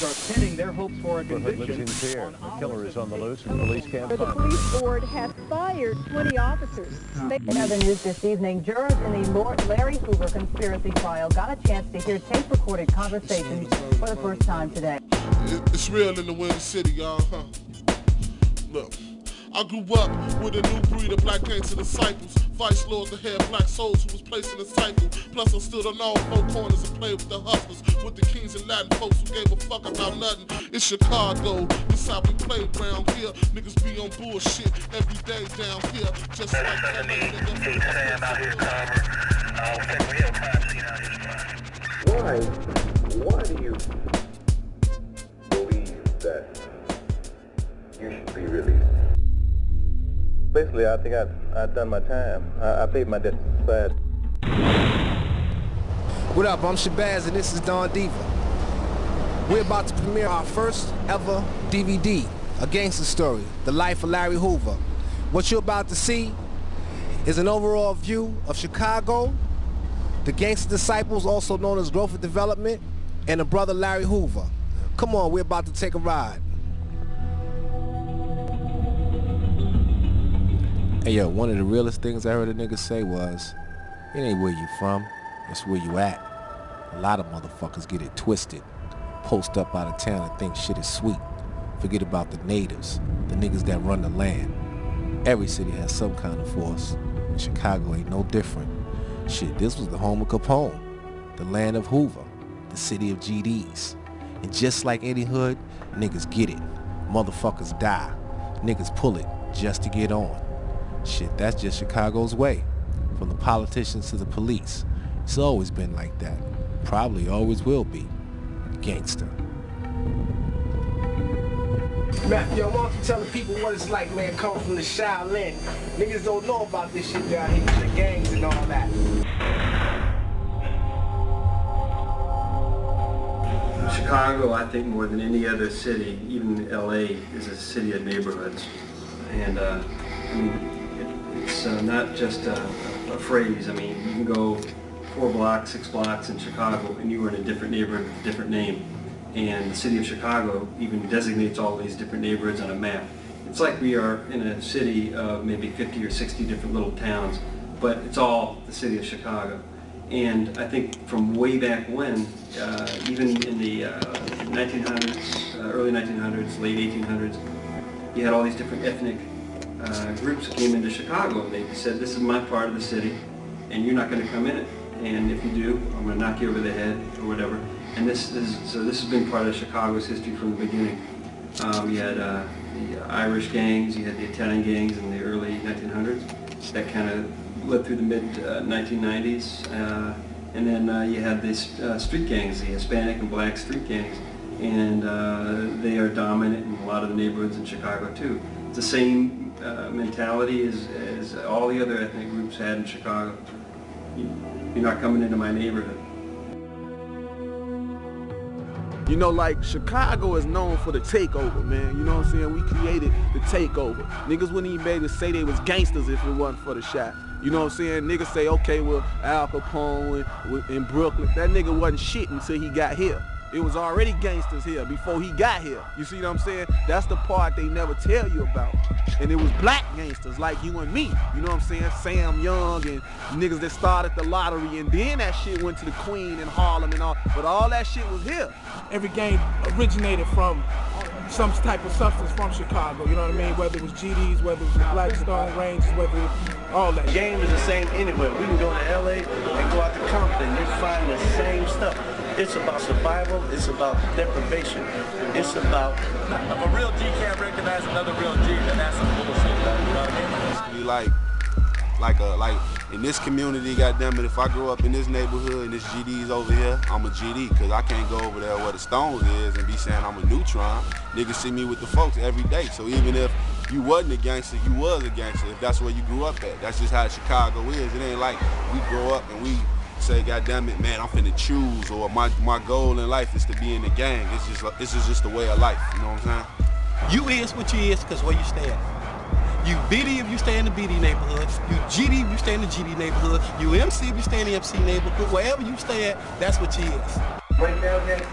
authorities are pinning their hopes for a conviction. The killer is on the loose and police can't find him. The police board has fired 20 officers. In other news this evening, jurors in the Larry Hoover conspiracy trial got a chance to hear tape-recorded conversations for the first time today. It's real in the Windy City, y'all, huh? Look, I grew up with a new breed of black gangster disciples. Vice lords that had black souls who was placed in a cycle. Plus I stood on all four corners and played with the hustlers, with the kings and Latin folks who gave a fuck about nothing. It's Chicago, this how we play around here. Niggas be on bullshit every day down here. Just like that nigga. Sam out here, Carver. I think we have a crime scene out here. Why do you believe that you should be released? Basically, I think I've done my time. I paid my debt to society. What up? I'm Shabazz and this is Don Diva. We're about to premiere our first ever DVD, A Gangster Story, The Life of Larry Hoover. What you're about to see is an overall view of Chicago, the Gangster Disciples, also known as Growth and Development, and the brother Larry Hoover. Come on, we're about to take a ride. Hey yo, one of the realest things I heard a nigga say was, it ain't where you from, it's where you at. A lot of motherfuckers get it twisted, post up out of town and think shit is sweet. Forget about the natives, the niggas that run the land. Every city has some kind of force, and Chicago ain't no different. Shit, this was the home of Capone, the land of Hoover, the city of GDs. And just like any hood, niggas get it. Motherfuckers die. Niggas pull it just to get on. Shit, that's just Chicago's way. From the politicians to the police. It's always been like that. Probably always will be. Gangster. Man, yo, why don't you tell the people what it's like, man, coming from the Shaolin? Niggas don't know about this shit down here, the gangs and all that. Chicago, I think more than any other city, even LA, is a city of neighborhoods. And I mean, it's not just a phrase. I mean, you can go 4 blocks, 6 blocks in Chicago and you are in a different neighborhood with a different name. And the city of Chicago even designates all these different neighborhoods on a map. It's like we are in a city of maybe 50 or 60 different little towns, but it's all the city of Chicago. And I think from way back when, even in the 1900s, early 1900s, late 1800s, you had all these different ethnic groups that came into Chicago, and they said, this is my part of the city, and you're not going to come in it. And if you do, I'm going to knock you over the head, or whatever. And this has been part of Chicago's history from the beginning. You had the Irish gangs, you had the Italian gangs in the early 1900s. That kind of led through the mid-1990s. And then you had these street gangs, the Hispanic and black street gangs. And they are dominant in a lot of the neighborhoods in Chicago, too. It's the same mentality as all the other ethnic groups had in Chicago. You're not coming into my neighborhood. You know, like, Chicago is known for the takeover, man. You know what I'm saying? We created the takeover. Niggas wouldn't even be able to say they was gangsters if it wasn't for the shot. You know what I'm saying? Niggas say, okay, well, Al Capone in Brooklyn, that nigga wasn't shit until he got here. It was already gangsters here before he got here. You see what I'm saying? That's the part they never tell you about. And it was black gangsters like you and me. You know what I'm saying? Sam Young and niggas that started the lottery, and then that shit went to the Queen and Harlem and all. But all that shit was here. Every gang originated from some type of substance from Chicago. You know what I mean? Whether it was GDs, whether it was the Blackstone Rangers, whether it was all that. The game is the same anywhere. We can go to LA and go out to Compton. You find the same stuff. It's about survival. It's about deprivation. It's about... If a real G can't recognize another real G, then that's some bullshit. You know what I mean? Like in this community, goddammit, if I grow up in this neighborhood and this GD's over here, I'm a GD, because I can't go over there where the Stones is and be saying I'm a neutron. Niggas see me with the folks every day. So even if you wasn't a gangster, you was a gangster, if that's where you grew up at. That's just how Chicago is. It ain't like we grow up and we say, goddammit, man, I'm finna choose, or my goal in life is to be in the gang. This is just the way of life, you know what I'm saying? You is what you is because where you stay at. You BD if you stay in the BD neighborhood. You GD if you stay in the GD neighborhood. You MC if you stay in the MC neighborhood. Wherever you stay at, that's what you is. Break down gangster.